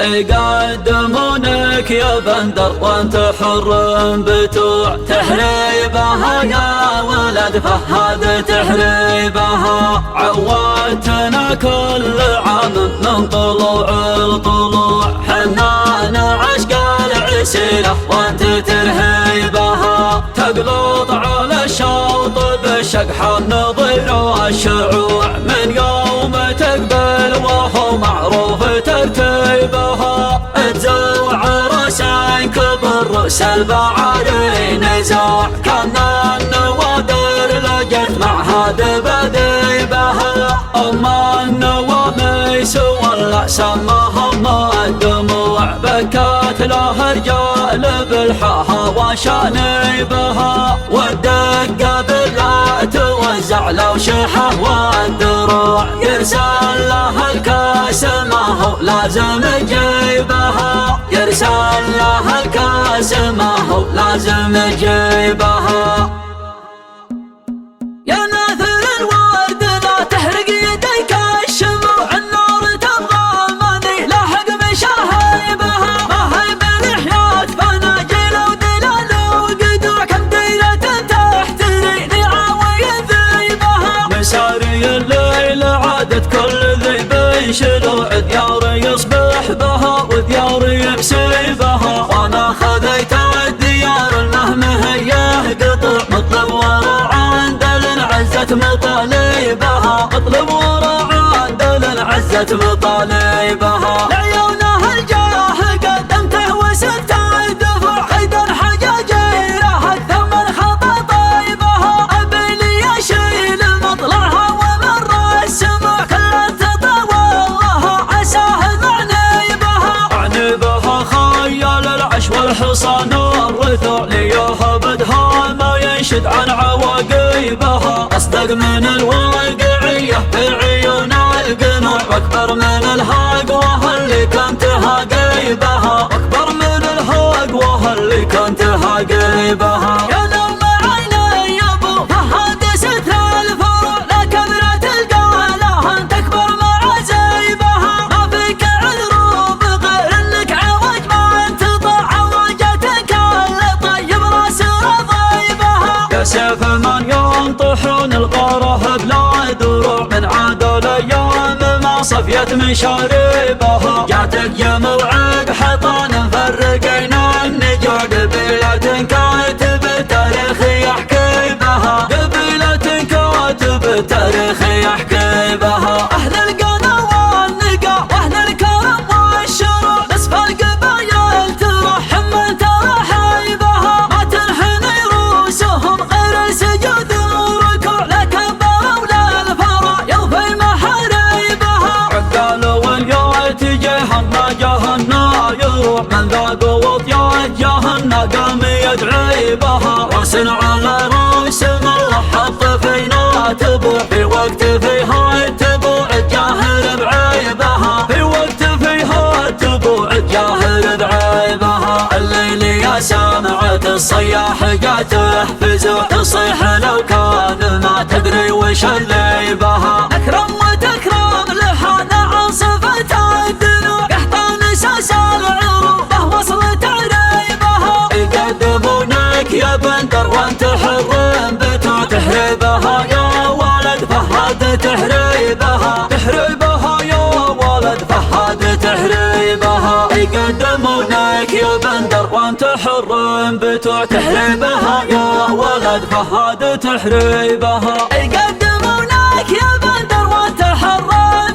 يقدمونك يا بندر وانت حر بتوع تحريبها يا ولد فهد تحريبها. عودتنا كل عام من طلوع الطلوع حنا نعشق العسيلة وانت ترهيبها. تقلط على الشوط بالشقحة النظير والشعوع من يوم تقبل وهو معروف ترتيبها. تزوع راسين كبر رؤس البعاري نزاع كان النوادر لقت معها دبديبها. أما النواميس ولا سماهم الدموع بكت له رجال بالحاها وشانيبها. والدقة بالله توزع لو شحه والدروع يرسل له الكاس ما هو لازم يجيبها. يرسل له الكاس ما هو لازم يجيبها. يا ناثر الورد لا تحرق يديك الشموع النار تبغى ماني لاحق مشاهيبها. ما هي بالحياة فناجيل ودلال وقدوع كم ديرة تحتري نعاوي ذيبها. مساري الليل عادت كل ذيب شلوع ديار يصبح بها وديار يمسيبها. وانا خذيت الديار المهم هي قطع مطلب ورا عندل عزت مطالبها. مطلب ورا عندل عزت مطالبها. لعيونها الجاه قدمته وست الدفع خيدر حجاجيرها الثمن خطا طيبها. ابيلي اشيل مطلعها ومر السمع كل تطاولها عساه معنيبها. عنيبها خيال العش والحصان والرثوع ليها بدها ما ينشد عن عواقبها. أصدق من الواقعية في عيون القنوع واكبر من الهقوة اللي كنت هاقيبها. واكبر من الهقوة اللي كنت هاقيبها. يا نوم عيني يا ابو فهد ستر الفروع لا كبرت القالة ان تكبر مع زيبها. ما فيك عذروب غير انك عوج ما انتطع عواجتك اللي طيب راس رضيبها. يا سيف من ينطحون الغاره بلا دروع من عاد الايام ما صفيت مشاربها. جاتك جموعك حيطان مفرقين النجوع قبيلة كاتب تاريخ يحكي بها. قبيلة كاتب تاريخ يحكي بها. اهل القنا والنقا واهل الكرم والشروع نصف القبايل ترحم من ترحيبها. ما تنحني رؤوسهم غير السجود والركوع لا كبروا للفرع يضفي محاريبها. عقال واليات جهنا يروح من ذاق وطيات جهنا قام يدعي بها. راس على راس الله حط فينا تبوع في وقت فيها تبوع الجاهل بعيبها. في وقت فيها تبوع الجاهل بعيبها. الليل يا سامعة الصياح جاته فزوع تصيح لو كان ما تدري وش اللي بها. اكرم وتكرم لحان عاصفة الدنوع قحطان ساس العروبة وصل تعريبها. يقدمونك يا بندر وانت حر بتوع تحريبها يا ولد فهد تحريبها. تحريبها يا ولد فهد تحريبها. يقدمونك يا بندر وانت حر بتوع تحريبها يا ولد فهد تحريبها. يقدمونك يا بندر وانت حر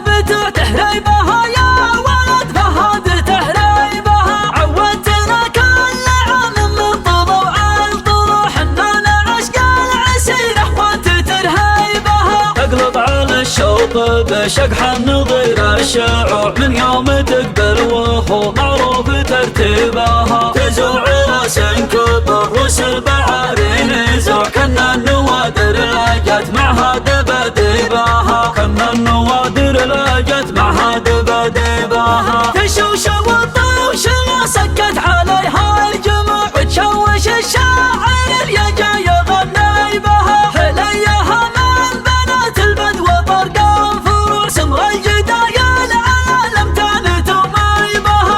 بتوع تحريبها يا ولد فهد تحريبها. عودتنا كل عام من طلوع الطلوع حنا نعشق العسيرة وانت ترهيبها. تقلب على الشوط بشقحة النظير الشعوع من يوم تقبل وهو معروف ترتيبها. تزوع راس كبر رؤوس البعاري نزوع كنا النوادر لقت معها دبديبها. كنا النوادر لقت معها دبديبها. تشوش والطوش لا سكت عليها الجموع وتشوش الشاعر اليجا يغني بها. حليها من بنات البدو طرقان فروع سمر الجدايل العالم تانت ومايبها.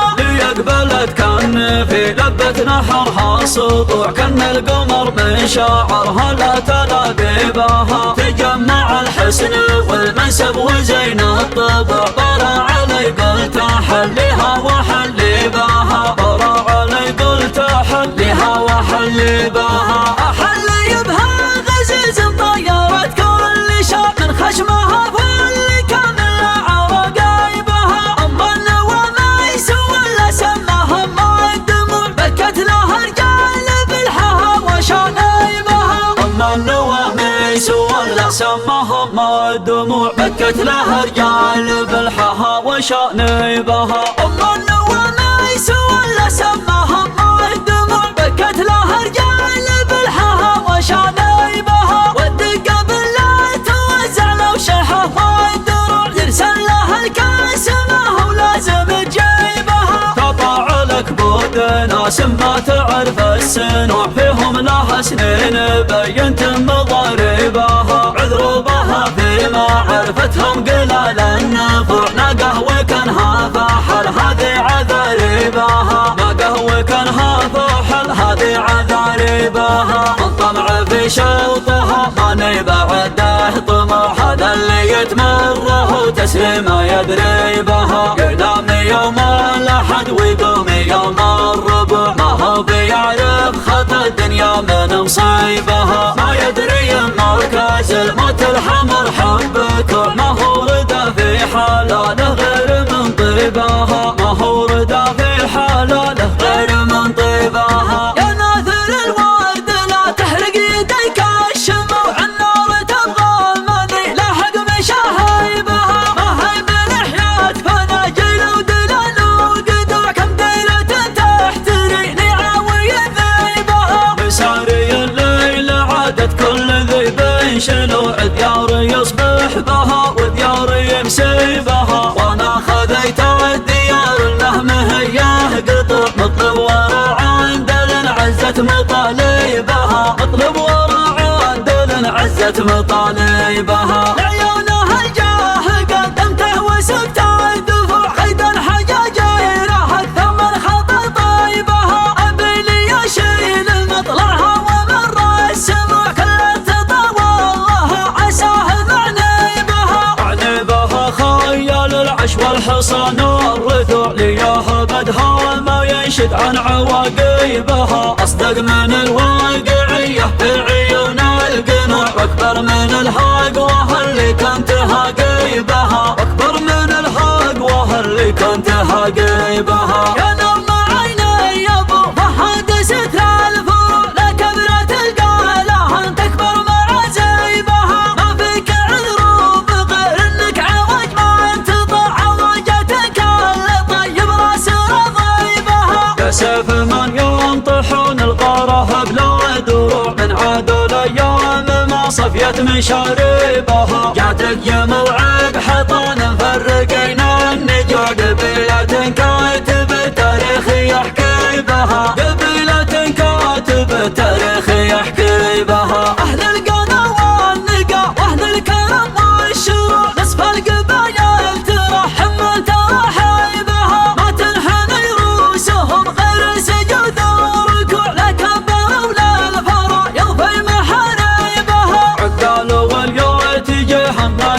بكت نحرها سطوع كأن القمر من شعرها لا تلاقي بها تجمع الحسن والمنسب وزين الطبع طلع علي قلت حليها وحلي بها طلع علي قلت حليها وحلي بها أحلي بها غزيز طيرت كل شاب من خشمها فل كامل عواقبها أما النوى ما يسوى إلا سماها ما الدموع بكت لها رجال بلحها وشانيبها أما النوى ما يسوى إلا سماها ما الدموع بكت لها رجال بلحها وشانيبها أما النوى ما يسوى إلا سماها ما الدموع بكت لها رجال بلحها وشانيبها والدقة بالله توزع لو شحها ما الدروع يرسل لها الكاس ما هو لازم تجيبها تطلع لك بود ناس ما تعرف السنوع فيهم لها سنين بينت مضاربها عذروا بها فيما عرفتهم قلال النفوع ناقه وكانها فحل هذه عذاربها ناقه وكانها فحل هذه عذاربها الطمع في شوطها ما نبعده طمع هذا اللي يتمره تسري ما يدري بها ينام يوم الأحد ويقوم يوم الربع ما هو بيعرف خطا الدنيا من مصيبها ما يدري مركز الموت الحمر حبك ما هو رضا في حلاله غير من طيبها ما هو رضا في حلاله غير من طيبها يا ناثر الورد لا تحرق يديك الشموع النار تبغى مني لاحق مشاهيبها ما هي بالحياة فناجل ودلال وقدوع كم ديرة تحتريني عاوي ذيبها بساري الليل عادت كل ذيب شلوع ديار يصبح بها وديار يمسي بها وانا خذيت الديار اللهم هي قطع مطلب ورا عندل عزت مطالبها مطلب ورا عندل عزت مطالبها لعيونها الجاه قدمته وسبت الدفوع خيدا حجاجه راحت ثمن خطر طيبها ابي لي اشيل مطلعها ومر السموع كل تطوى الله عساه معنيبها عنيبها خيال العش والحصان والرثوع لياه بدها ما ينشد عن عواقبها أصدق من الواقعية في عيون القنوع واكبر من الهقوة اللي كنت هاقيبها واكبر من الهقوة اللي كنت هاقيبها يا نم عيني يا ابو فهد ستر الفروع لا كبرت القالة ان تكبر مع زيبها ما فيك عذروب غير انك عوج ما انتطع عوجتك اللي طيب راس رضيبها يا سيف من ينطحون القاره بلا دروع من عاد الايام ما صفيت مشاربها جاتك جموعك حطان مفرقين النجوع قبيلة كاتب تاريخ يحكي بها قبيلة كاتب تاريخ يحكي بها اهل القنا والنقا واهل الكرم والشروع نصف القبايل ترحم ترحيبها ما تنحني رؤوسهم غير سجود وركوع لا كبر ولا الفرع يضفي محاريبها عقال واليوت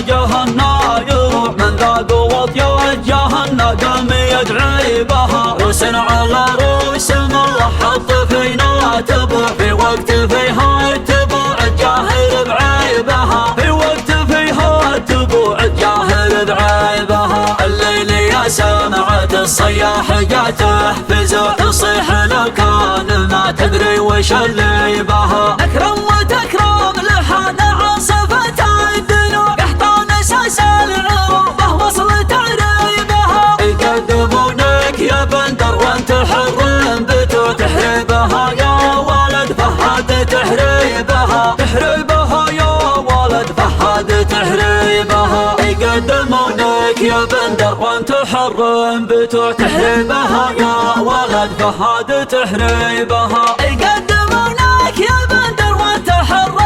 جهنا يروح من ذاق وطيوت جهنا قام يدعي بها روس على روس الله حط فينا تبوع في وقت فيها تبوع الجاهل بعيبها في وقت فيها تبوع الجاهل بعيبها الليل يا سمعت الصياح جا تحفز تصيح لو كان ما تدري وش اللي بها اكرم وتكرم لحان عاصفة الدنوع قحطان اساس العروبة وصل تعريبها يقدمونك يا بندر وانت حر بتوع تحريبها يا ولد فهد تحريبها تحريبها يا ولد فهد تحريبها يقدمونك يا بندر وانت حر بتوع تحريبها يا ولد فهد تحريبها يقدمونك يا بندر وانت حر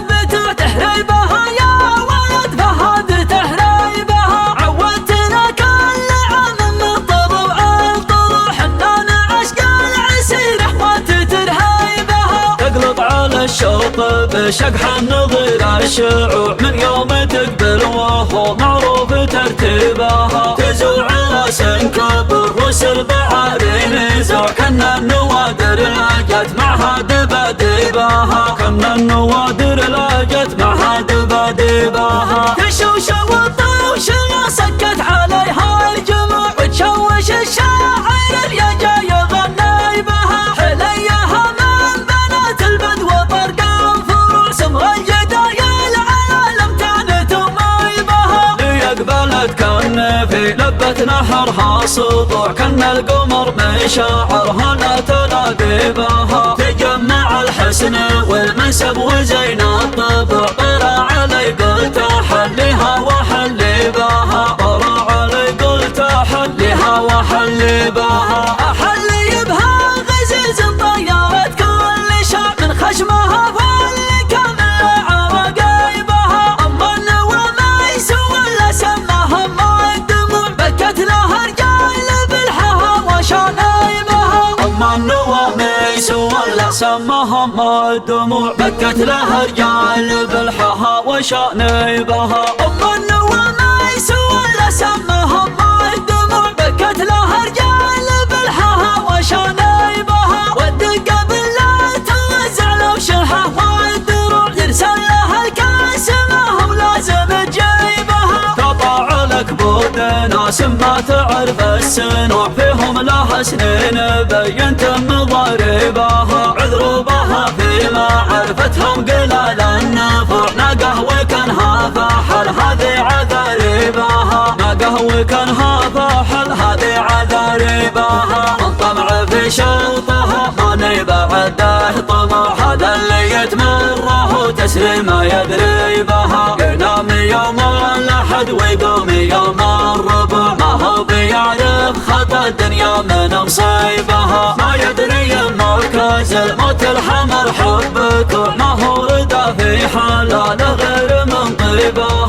بتوع تحريبها يا ولد فهد تحريبها عودتنا كل عام من طلوع الطلوع حنا نعشق العسيرة بشقح النظر الشعوع من يوم تقبل وهو معروف ترتيبها تزوع راس كبر رسل بعاري نزوع كن النوادر لاقت معها دباديبها كن النوادر لاقت معها دباديبها تشوش والطوش سكت عليها الجموع وتشوش الشاعر اليجا يغني بها حليها من بنات البدو طرقان فروع سمر الجدايا العالم كانت وماي بها ليقبلت كان في لبة نحرها سطوع كان القمر من شاعرها لا تلاقي بها تجمع الحسن والمنسب وزين الطبع طلع علي قلت حليها وحلي بها طلع علي قلت حليها وحلي بها أحلي بها غزيز طيارة كل شعب من خشمها فاللي كامل عواقيبها أما النوى ما يسوى إلا سماها ما الدموع بكت لها رجال بالحها وشانيبها أما النوى ما يسوى إلا سماها ما الدموع بكت لها رجال بالحها وشانيبها أما النوى ما يسوى إلا سماها ما الدموع بكت لها رجال بالحها وشانيبها والدقة بالله توزع لو شلحها والدروع يرسل لها الكاس ما هو لازم تجيبها قطع لك بود ناس ما تعرف السنوع فيهم لها سنين بينت مضاربها عذروبها فيما عرفتهم قلال النفوع ناقه وكانها فحل هذه عذاربها ناقه وكانها فحل هذه عذاربها الطمع في شوطها ما نبعده طمع هذا اللي يتمره تسري ما يدري بها ينام يوم الأحد ويقوم يوم الربع ما هو بيعرف خطا الدنيا من مصيبها ما يدري مركز الموت الحمر حبك ما هو رضا في حلاله غير من طيبها